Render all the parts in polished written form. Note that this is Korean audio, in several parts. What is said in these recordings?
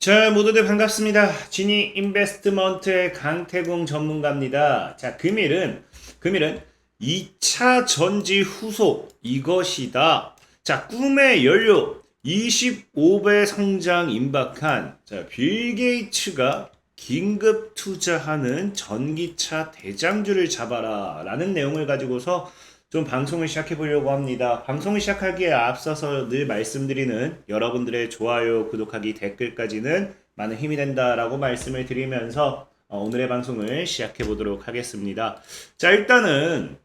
자, 모두들 반갑습니다. 지니 인베스트먼트의 강태공 전문가입니다. 자, 금일은 2차 전지 후속 이것이다. 자, 꿈의 연료 25배 성장 임박한 빌 게이츠가 긴급 투자하는 전기차 대장주를 잡아라 라는 내용을 가지고서 좀 방송을 시작해 보려고 합니다. 방송을 시작하기에 앞서서 늘 말씀드리는 여러분들의 좋아요, 구독하기, 댓글까지는 많은 힘이 된다라고 말씀을 드리면서 오늘의 방송을 시작해 보도록 하겠습니다. 자, 일단은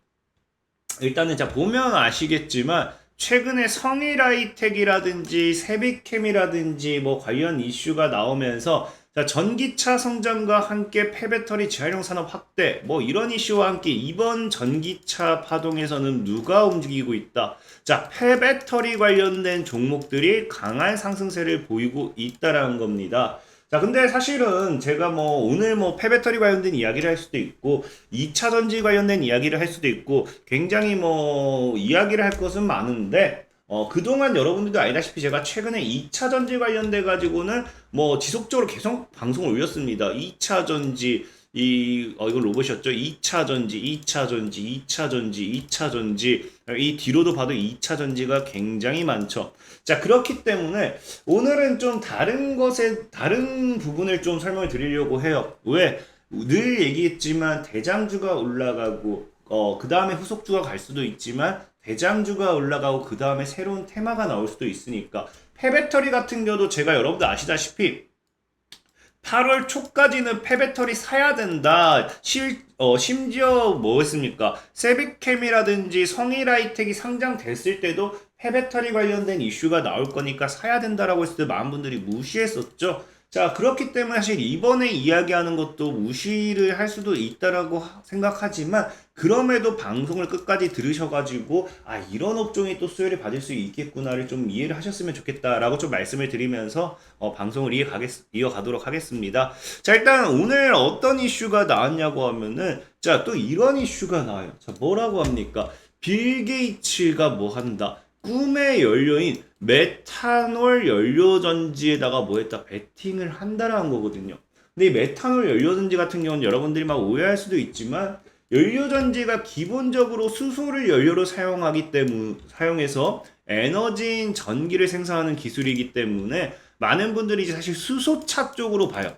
자 보면 아시겠지만 최근에 성일하이텍이라든지 세비캠이라든지 뭐 관련 이슈가 나오면서 자, 전기차 성장과 함께 폐배터리 재활용 산업 확대 뭐 이런 이슈와 함께 이번 전기차 파동에서는 누가 움직이고 있다. 자, 폐배터리 관련된 종목들이 강한 상승세를 보이고 있다라는 겁니다. 자, 근데 사실은 제가 뭐 오늘 뭐 폐배터리 관련된 이야기를 할 수도 있고 2차 전지 관련된 이야기를 할 수도 있고 굉장히 뭐 이야기를 할 것은 많은데 그동안 여러분들도 알다시피 제가 최근에 2차 전지 관련돼 가지고는 뭐 지속적으로 계속 방송을 올렸습니다. 2차 전지 이건 로봇이었죠. 2차 전지, 2차 전지, 2차 전지, 2차 전지. 이 뒤로도 봐도 2차 전지가 굉장히 많죠. 자, 그렇기 때문에 오늘은 좀 다른 부분을 좀 설명을 드리려고 해요. 왜? 늘 얘기했지만 대장주가 올라가고 그 다음에 후속주가 갈 수도 있지만 대장주가 올라가고 그 다음에 새로운 테마가 나올 수도 있으니까 폐배터리 같은 경우도 제가 여러분들 아시다시피 8월 초까지는 폐배터리 사야 된다. 심지어 뭐였습니까? 세비캠이라든지 성일하이텍이 상장됐을 때도 폐배터리 관련된 이슈가 나올 거니까 사야 된다라고 했을 때 많은 분들이 무시했었죠. 자, 그렇기 때문에 사실 이번에 이야기하는 것도 무시를 할 수도 있다라고 생각하지만 그럼에도 방송을 끝까지 들으셔가지고 이런 업종이 또 수혜를 받을 수 있겠구나를 좀 이해를 하셨으면 좋겠다라고 좀 말씀을 드리면서 방송을 이어가도록 하겠습니다. 자, 일단 오늘 어떤 이슈가 나왔냐고 하면은 자, 또 이런 이슈가 나와요. 자, 뭐라고 합니까? 빌 게이츠가 뭐 한다? 꿈의 연료인 메탄올 연료전지에다가 뭐 했다? 베팅을 한다라는 거거든요. 근데 이 메탄올 연료전지 같은 경우는 여러분들이 막 오해할 수도 있지만 연료전지가 기본적으로 수소를 연료로 사용해서 에너지인 전기를 생산하는 기술이기 때문에 많은 분들이 이제 사실 수소차 쪽으로 봐요.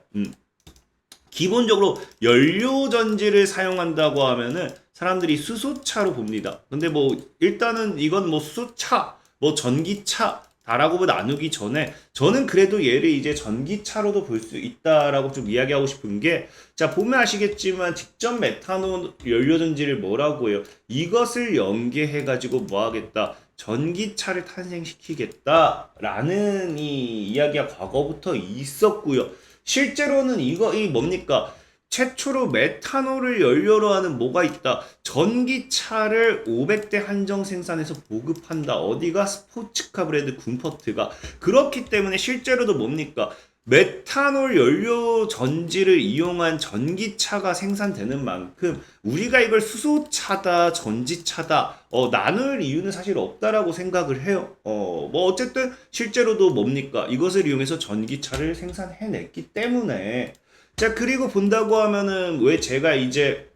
기본적으로 연료전지를 사용한다고 하면은 사람들이 수소차로 봅니다. 근데 뭐 일단은 이건 뭐 수소차, 뭐 전기차 다라고 나누기 전에 저는 그래도 얘를 이제 전기차로도 볼 수 있다라고 좀 이야기하고 싶은 게 자, 보면 아시겠지만 직접 메탄올 연료전지를 뭐라고 해요? 이것을 연계해 가지고 뭐 하겠다? 전기차를 탄생시키겠다라는 이 이야기가 과거부터 있었고요. 실제로는 이 뭡니까? 최초로 메탄올을 연료로 하는 뭐가 있다. 전기차를 500대 한정 생산해서 보급한다. 어디가? 스포츠카 브랜드 군퍼트가. 그렇기 때문에 실제로도 뭡니까? 메탄올 연료 전지를 이용한 전기차가 생산되는 만큼 우리가 이걸 수소차다, 전지차다 나눌 이유는 사실 없다라고 생각을 해요. 뭐 어쨌든 실제로도 뭡니까? 이것을 이용해서 전기차를 생산해냈기 때문에 자, 그리고 본다고 하면은 왜 제가 이제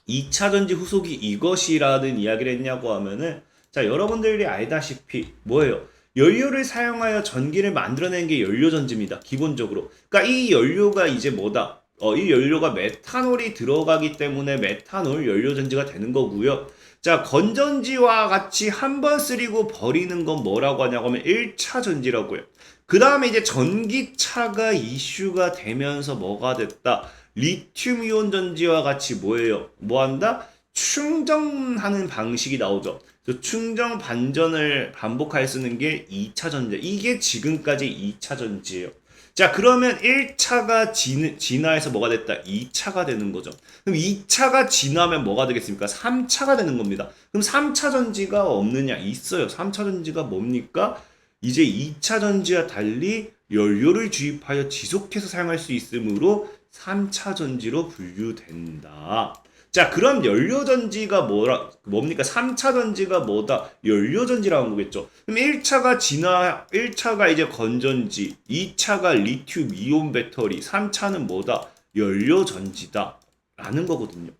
2차 전지 후속이 이것이라는 이야기를 했냐고 하면은 자, 여러분들이 알다시피 뭐예요? 연료를 사용하여 전기를 만들어내는 게 연료전지입니다. 기본적으로. 그러니까 이 연료가 이제 뭐다? 이 연료가 메탄올이 들어가기 때문에 메탄올 연료전지가 되는 거고요. 자, 건전지와 같이 한 번 쓰리고 버리는 건 뭐라고 하냐고 하면 1차 전지라고요. 그 다음에 이제 전기차가 이슈가 되면서 뭐가 됐다? 리튬 이온 전지와 같이 뭐예요? 뭐 한다? 충전하는 방식이 나오죠. 충전 반전을 반복하여 쓰는 게 2차 전지. 이게 지금까지 2차 전지예요. 자, 그러면 1차가 진화해서 뭐가 됐다? 2차가 되는 거죠. 그럼 2차가 진화하면 뭐가 되겠습니까? 3차가 되는 겁니다. 그럼 3차 전지가 없느냐? 있어요. 3차 전지가 뭡니까? 이제 2차 전지와 달리 연료를 주입하여 지속해서 사용할 수 있으므로 3차 전지로 분류된다. 자, 그럼 연료전지가 뭡니까? 3차 전지가 뭐다? 연료전지라는 거겠죠. 그럼 1차가 이제 건전지, 2차가 리튬 이온 배터리, 3차는 뭐다? 연료전지다. 라는 거거든요.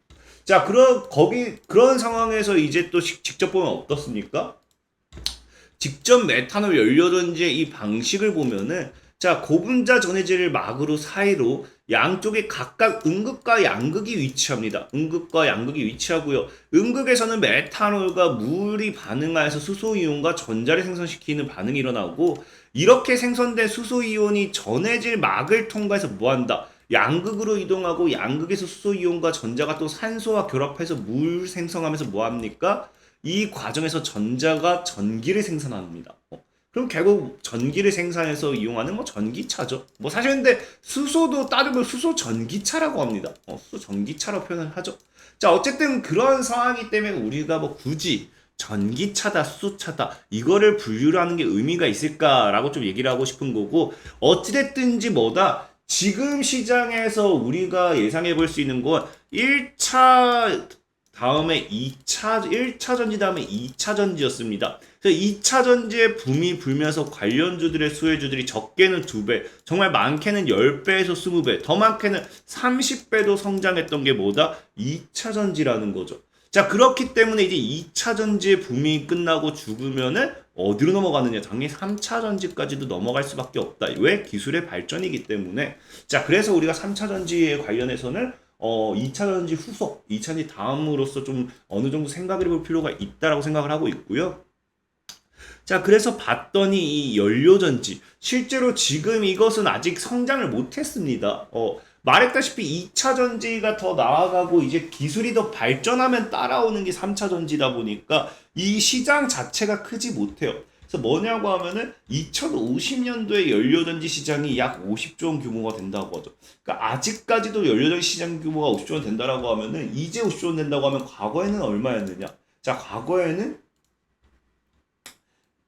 자, 그런 상황에서 이제 또 직접 보면 어떻습니까? 직접 메탄올 연료전지의 이 방식을 보면은, 자, 고분자 전해질 막으로 사이로 양쪽에 각각 음극과 양극이 위치합니다. 음극과 양극이 위치하고요. 음극에서는 메탄올과 물이 반응하여서 수소이온과 전자를 생성시키는 반응이 일어나고, 이렇게 생성된 수소이온이 전해질 막을 통과해서 뭐한다? 양극으로 이동하고, 양극에서 수소이온과 전자가 또 산소와 결합해서 물 생성하면서 뭐합니까? 이 과정에서 전자가 전기를 생산합니다. 그럼 결국 전기를 생산해서 이용하는 뭐 전기차죠. 뭐 사실 근데 수소도 따르면 수소 전기차라고 합니다. 수소 전기차라고 표현을 하죠. 자, 어쨌든 그런 상황이기 때문에 우리가 뭐 굳이 전기차다, 수소차다 이거를 분류를 하는 게 의미가 있을까라고 좀 얘기를 하고 싶은 거고, 어찌됐든지 뭐다 지금 시장에서 우리가 예상해 볼 수 있는 건 1차 다음에 2차, 1차 전지 다음에 2차 전지였습니다. 그래서 2차 전지의 붐이 불면서 관련주들의 수혜주들이 적게는 2배, 정말 많게는 10배에서 20배, 더 많게는 30배도 성장했던 게 뭐다? 2차 전지라는 거죠. 자, 그렇기 때문에 이제 2차 전지의 붐이 끝나고 죽으면은 어디로 넘어가느냐? 당연히 3차 전지까지도 넘어갈 수밖에 없다. 왜? 기술의 발전이기 때문에. 자, 그래서 우리가 3차 전지에 관련해서는 2차 전지 후속, 2차 전지 다음으로서 좀 어느 정도 생각을 해볼 필요가 있다라고 생각을 하고 있고요. 자, 그래서 봤더니 이 연료전지, 실제로 지금 이것은 아직 성장을 못했습니다. 말했다시피 2차 전지가 더 나아가고 이제 기술이 더 발전하면 따라오는 게 3차 전지다 보니까 이 시장 자체가 크지 못해요. 그래서 뭐냐고 하면은 2050년도에 연료전지 시장이 약 50조 원 규모가 된다고 하죠. 그러니까 아직까지도 연료전지 시장 규모가 50조 원 된다라고 하면은 이제 50조 원 된다고 하면 과거에는 얼마였느냐? 자, 과거에는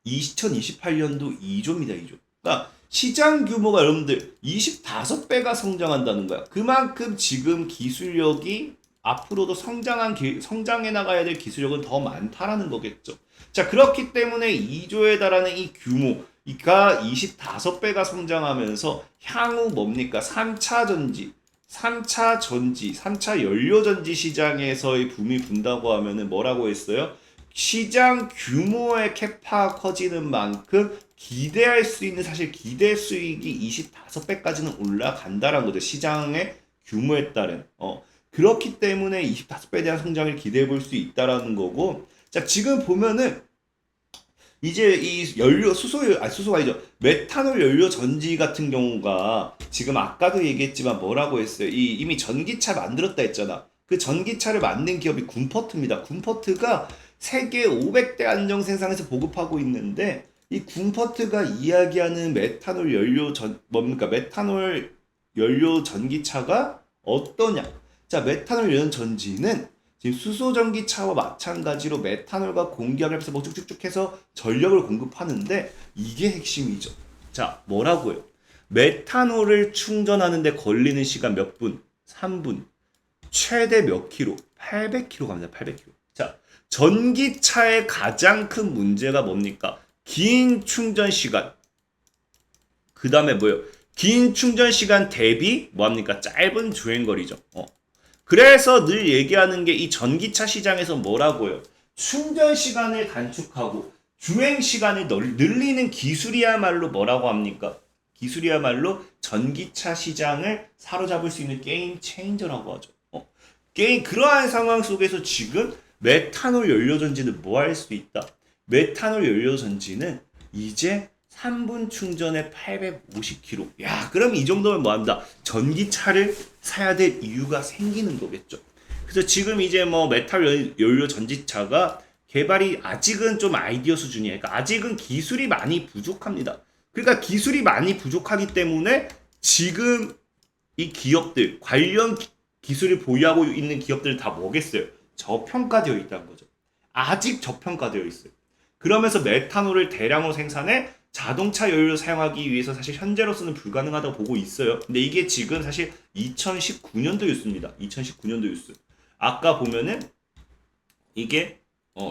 2028년도 2조입니다, 2조. 그러니까 시장 규모가 여러분들 25배가 성장한다는 거야. 그만큼 지금 기술력이 앞으로도 성장해 나가야 될 기술력은 더 많다라는 거겠죠. 자, 그렇기 때문에 2조에 달하는 이 규모가 25배가 성장하면서 향후 뭡니까? 3차 전지, 3차 연료전지 시장에서의 붐이 분다고 하면은 뭐라고 했어요? 시장 규모의 캐파가 커지는 만큼 기대할 수 있는 사실 기대 수익이 25배까지는 올라간다는 거죠. 시장의 규모에 따른. 그렇기 때문에 25배에 대한 성장을 기대해 볼 수 있다라는 거고. 자, 지금 보면은 이제 이 수소가 아니죠. 메탄올 연료 전지 같은 경우가 지금 아까도 얘기했지만 뭐라고 했어요? 이미 전기차 만들었다 했잖아. 그 전기차를 만든 기업이 군퍼트입니다. 군퍼트가 세계 500대 안정 생산에서 보급하고 있는데, 이 군퍼트가 이야기하는 메탄올 연료 전기차가 어떠냐? 자, 메탄올 연료 전지는 지금 수소 전기차와 마찬가지로 메탄올과 공기압을 해서 뭐 쭉쭉쭉 해서 전력을 공급하는데, 이게 핵심이죠. 자, 뭐라고요? 메탄올을 충전하는데 걸리는 시간 몇 분? 3분. 최대 몇 킬로? 800km 갑니다. 800km. 자, 전기차의 가장 큰 문제가 뭡니까? 긴 충전 시간. 그 다음에 뭐예요? 긴 충전 시간 대비 뭐합니까? 짧은 주행거리죠. 그래서 늘 얘기하는 게 이 전기차 시장에서 뭐라고요? 충전 시간을 단축하고 주행 시간을 늘리는 기술이야말로 뭐라고 합니까? 기술이야말로 전기차 시장을 사로잡을 수 있는 게임 체인저라고 하죠. 그러한 상황 속에서 지금 메탄올 연료전지는 뭐 할 수 있다? 메탄올 연료전지는 이제 3분 충전에 850km. 야, 그럼 이 정도면 뭐합니다? 전기차를 사야 될 이유가 생기는 거겠죠. 그래서 지금 이제 뭐 메탄올 연료 전지차가 개발이 아직은 좀 아이디어 수준이에요. 그러니까 아직은 기술이 많이 부족합니다. 그러니까 기술이 많이 부족하기 때문에 지금 이 기업들, 관련 기술을 보유하고 있는 기업들은 다 뭐겠어요? 저평가되어 있다는 거죠. 아직 저평가되어 있어요. 그러면서 메탄올을 대량으로 생산해 자동차 연료 사용하기 위해서 사실 현재로서는 불가능하다고 보고 있어요. 근데 이게 지금 사실 2019년도 뉴스입니다. 2019년도 뉴스. 아까 보면은 이게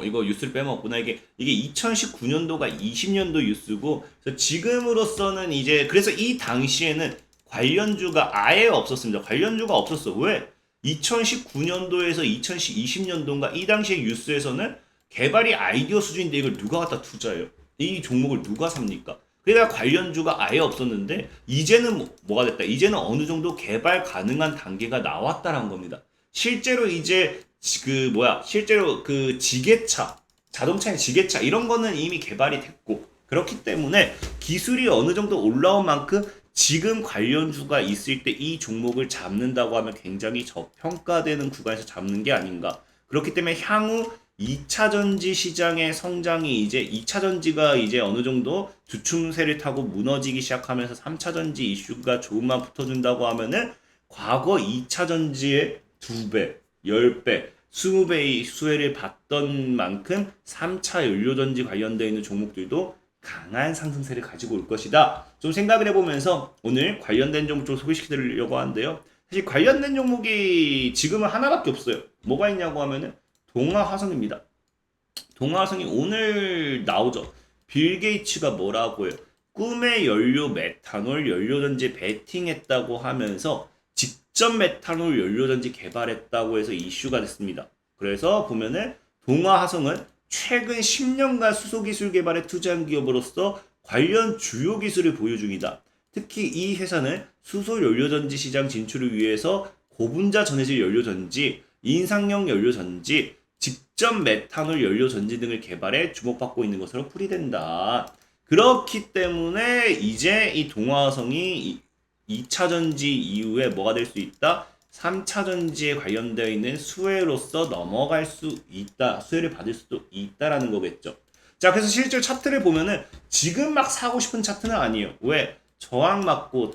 이거 뉴스를 빼먹었구나. 이게 2019년도가 20년도 뉴스고, 그래서 지금으로서는 이제 그래서 이 당시에는 관련주가 아예 없었습니다. 관련주가 없었어. 왜? 2019년도에서 2020년도인가 이 당시의 뉴스에서는 개발이 아이디어 수준인데 이걸 누가 갖다 투자해요? 이 종목을 누가 삽니까? 그러니까 관련주가 아예 없었는데 이제는 뭐가 됐다? 이제는 어느 정도 개발 가능한 단계가 나왔다라는 겁니다. 실제로 이제 실제로 그 지게차, 자동차의 지게차 이런 거는 이미 개발이 됐고, 그렇기 때문에 기술이 어느 정도 올라온 만큼 지금 관련주가 있을 때 이 종목을 잡는다고 하면 굉장히 저평가되는 구간에서 잡는 게 아닌가. 그렇기 때문에 향후 2차 전지 시장의 성장이 이제 2차 전지가 이제 어느 정도 주춤세를 타고 무너지기 시작하면서 3차 전지 이슈가 조금만 붙어준다고 하면은 과거 2차 전지의 2배, 10배, 20배의 수혜를 받던 만큼 3차 연료전지 관련되어 있는 종목들도 강한 상승세를 가지고 올 것이다. 좀 생각을 해보면서 오늘 관련된 종목 좀 소개시켜드리려고 하는데요. 사실 관련된 종목이 지금은 하나밖에 없어요. 뭐가 있냐고 하면은 동아화성입니다. 동아화성이 오늘 나오죠. 빌 게이츠가 뭐라고 해요? 꿈의 연료 메탄올 연료전지 베팅했다고 하면서 직접 메탄올 연료전지 개발했다고 해서 이슈가 됐습니다. 그래서 보면은 동아화성은 최근 10년간 수소기술 개발에 투자한 기업으로서 관련 주요 기술을 보유 중이다. 특히 이 회사는 수소 연료전지 시장 진출을 위해서 고분자 전해질 연료전지, 인상형 연료전지, 직접 메탄올 연료전지 등을 개발해 주목받고 있는 것으로 풀이된다. 그렇기 때문에 이제 이 동아화성이 2차 전지 이후에 뭐가 될 수 있다? 3차 전지에 관련되어 있는 수혜로서 넘어갈 수 있다. 수혜를 받을 수도 있다라는 거겠죠. 자, 그래서 실제 차트를 보면은 지금 막 사고 싶은 차트는 아니에요. 왜? 저항 맞고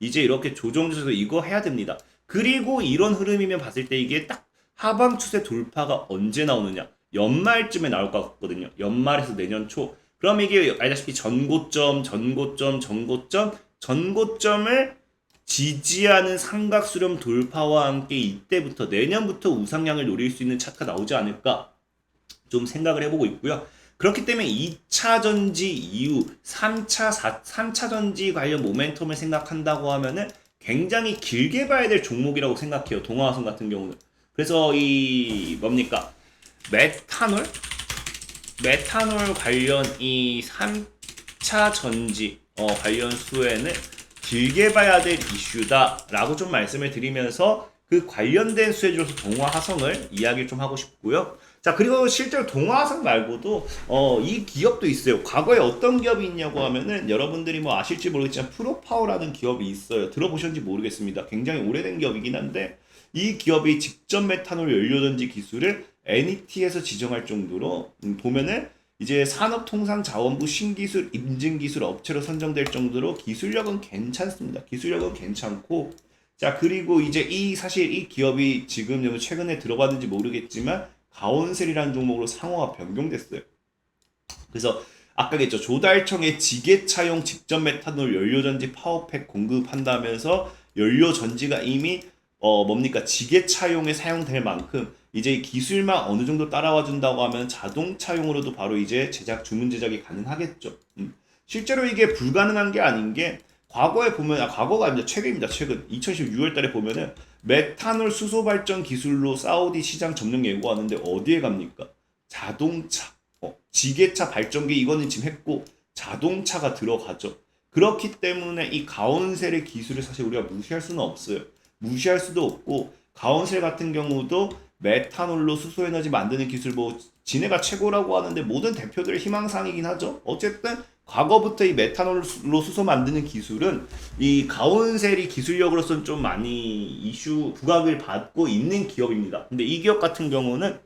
이제 이렇게 조정 주셔서 이거 해야 됩니다. 그리고 이런 흐름이면 봤을 때 이게 딱 하방 추세 돌파가 언제 나오느냐? 연말쯤에 나올 것 같거든요. 연말에서 내년 초. 그럼 이게 알다시피 전고점을 지지하는 삼각수렴 돌파와 함께 이때부터 내년부터 우상향을 노릴 수 있는 차트가 나오지 않을까 좀 생각을 해보고 있고요. 그렇기 때문에 2차 전지 이후 3차 전지 관련 모멘텀을 생각한다고 하면은 굉장히 길게 봐야 될 종목이라고 생각해요. 동아화성 같은 경우는. 그래서 이 뭡니까? 메탄올 관련 이 3차 전지 관련 수혜는 길게 봐야 될 이슈다라고 좀 말씀을 드리면서 그 관련된 수혜주로서 동아화성을 이야기를 좀 하고 싶고요. 자, 그리고 실제로 동아화성 말고도 이 기업도 있어요. 과거에 어떤 기업이 있냐고 하면은 여러분들이 뭐 아실지 모르겠지만 프로파워라는 기업이 있어요. 들어보셨는지 모르겠습니다. 굉장히 오래된 기업이긴 한데 이 기업이 직접 메탄올 연료전지 기술을 NET에서 지정할 정도로 보면은 이제 산업통상자원부 신기술 인증기술 업체로 선정될 정도로 기술력은 괜찮습니다. 기술력은 괜찮고, 자, 그리고 이제 사실 이 기업이 지금 최근에 들어봤는지 모르겠지만 가온셀이라는 종목으로 상호가 변경됐어요. 그래서 아까 겠죠. 조달청의 지게차용 직접 메탄올 연료전지 파워팩 공급한다면서 연료전지가 이미 지게차용에 사용될 만큼 이제 기술만 어느 정도 따라와 준다고 하면 자동차용으로도 바로 이제 주문 제작이 가능하겠죠. 실제로 이게 불가능한 게 아닌 게 과거에 보면 과거가 아니라 최근입니다. 최근 2016년 달에 보면은 메탄올 수소 발전 기술로 사우디 시장 점령 예고하는데 어디에 갑니까? 자동차, 지게차 발전기 이거는 지금 했고 자동차가 들어가죠. 그렇기 때문에 이 가온셀의 기술을 사실 우리가 무시할 수는 없어요. 무시할 수도 없고 가온셀 같은 경우도 메탄올로 수소에너지 만드는 기술 지네가 최고라고 하는데 모든 대표들의 희망사항이긴 하죠. 어쨌든 과거부터 이 메탄올로 수소 만드는 기술은 이 가온셀이 기술력으로서는 좀 많이 부각을 받고 있는 기업입니다. 근데 이 기업 같은 경우는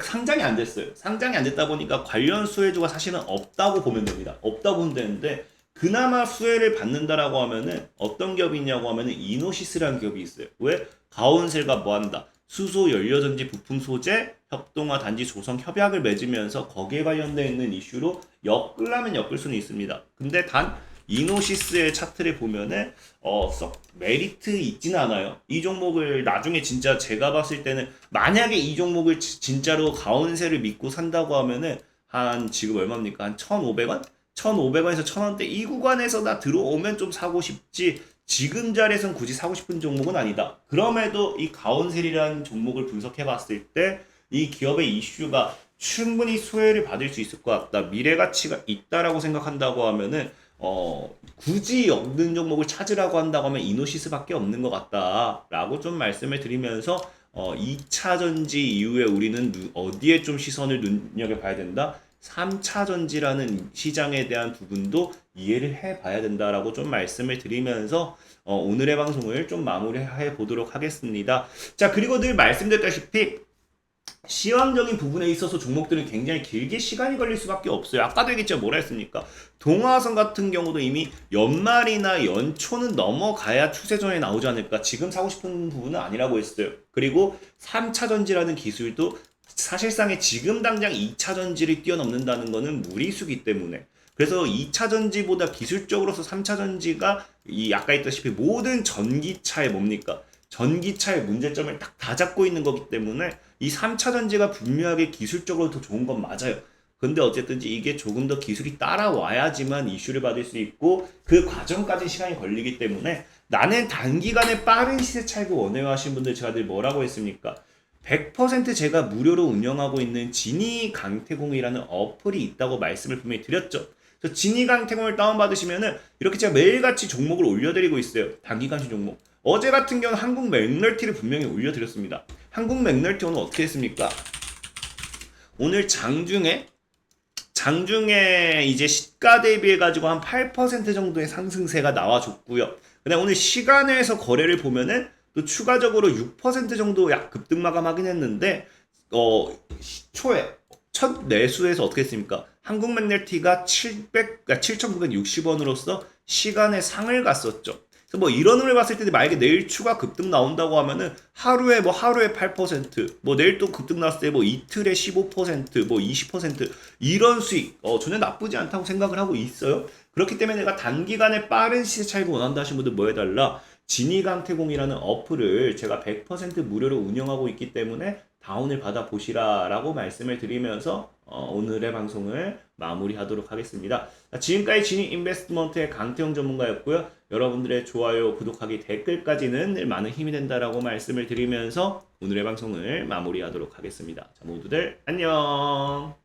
상장이 안 됐어요. 상장이 안 됐다 보니까 관련 수혜주가 사실은 없다고 보면 됩니다. 없다고 보면 되는데 그나마 수혜를 받는다라고 하면은 어떤 기업이 있냐고 하면은 이노시스라는 기업이 있어요. 왜? 가온셀과 뭐한다? 수소 연료전지 부품 소재 협동화 단지 조성 협약을 맺으면서 거기에 관련되어 있는 이슈로 엮으려면 엮을 수는 있습니다. 근데 단 이노시스의 차트를 보면은 썩 메리트 있진 않아요. 이 종목을 나중에 진짜 제가 봤을 때는 만약에 이 종목을 진짜로 가온세를 믿고 산다고 하면은 한 지금 얼마입니까? 한 1,500원? 1,500원에서 1,000원대 이 구간에서 나 들어오면 좀 사고 싶지. 지금 자리에선 굳이 사고 싶은 종목은 아니다. 그럼에도 이 가온셀이라는 종목을 분석해 봤을 때 이 기업의 이슈가 충분히 수혜를 받을 수 있을 것 같다. 미래 가치가 있다라고 생각한다고 하면은 굳이 없는 종목을 찾으라고 한다고 하면 이노시스밖에 없는 것 같다라고 좀 말씀을 드리면서 2차 전지 이후에 우리는 어디에 좀 시선을 눈여겨봐야 된다. 3차 전지라는 시장에 대한 부분도 이해를 해봐야 된다라고 좀 말씀을 드리면서 오늘의 방송을 좀 마무리해 보도록 하겠습니다. 자, 그리고 늘 말씀드렸다시피 시황적인 부분에 있어서 종목들은 굉장히 길게 시간이 걸릴 수밖에 없어요. 아까도 얘기했죠. 뭐라 했습니까? 동화선 같은 경우도 이미 연말이나 연초는 넘어가야 추세전에 나오지 않을까. 지금 사고 싶은 부분은 아니라고 했어요. 그리고 3차 전지라는 기술도 사실상에 지금 당장 2차 전지를 뛰어넘는다는 것은 무리수기 때문에 그래서 2차 전지보다 기술적으로서 3차 전지가 이 아까 했다시피 모든 전기차의 뭡니까? 전기차의 문제점을 딱 다 잡고 있는 거기 때문에 이 3차 전지가 분명하게 기술적으로 더 좋은 건 맞아요. 근데 어쨌든지 이게 조금 더 기술이 따라와야지만 이슈를 받을 수 있고 그 과정까지 시간이 걸리기 때문에 나는 단기간에 빠른 시세 차익을 원해요 하시는 분들 제가 늘 뭐라고 했습니까? 100% 제가 무료로 운영하고 있는 지니 강태공이라는 어플이 있다고 말씀을 분명히 드렸죠. 그래서 지니 강태공을 다운받으시면은 이렇게 제가 매일같이 종목을 올려드리고 있어요. 단기간식 종목. 어제 같은 경우는 한국 맥널티를 분명히 올려드렸습니다. 한국 맥널티 오늘 어떻게 했습니까? 오늘 장중에 이제 시가 대비해 가지고 한 8% 정도의 상승세가 나와줬고요. 그다음 오늘 시간에서 거래를 보면은 또 추가적으로 6% 정도 약 급등 마감하긴 했는데 초에 첫 매수에서 어떻게 했습니까? 한국 맥널티가 7,960원으로서 시간의 상을 갔었죠. 그래서 뭐 이런 흐름을 봤을 때 만약에 내일 추가 급등 나온다고 하면은 하루에 8%, 뭐 내일 또 급등 나왔을 때 뭐 이틀에 15%, 뭐 20% 이런 수익 전혀 나쁘지 않다고 생각을 하고 있어요. 그렇기 때문에 내가 단기간에 빠른 시세 차익을 원한다 하신 분들 뭐 해달라? 지니강태공이라는 어플을 제가 100% 무료로 운영하고 있기 때문에 다운을 받아 보시라라고 말씀을 드리면서 오늘의 방송을 마무리하도록 하겠습니다. 지금까지 지니 인베스트먼트의 강태용 전문가였고요. 여러분들의 좋아요, 구독하기, 댓글까지는 늘 많은 힘이 된다라고 말씀을 드리면서 오늘의 방송을 마무리하도록 하겠습니다. 자, 모두들 안녕.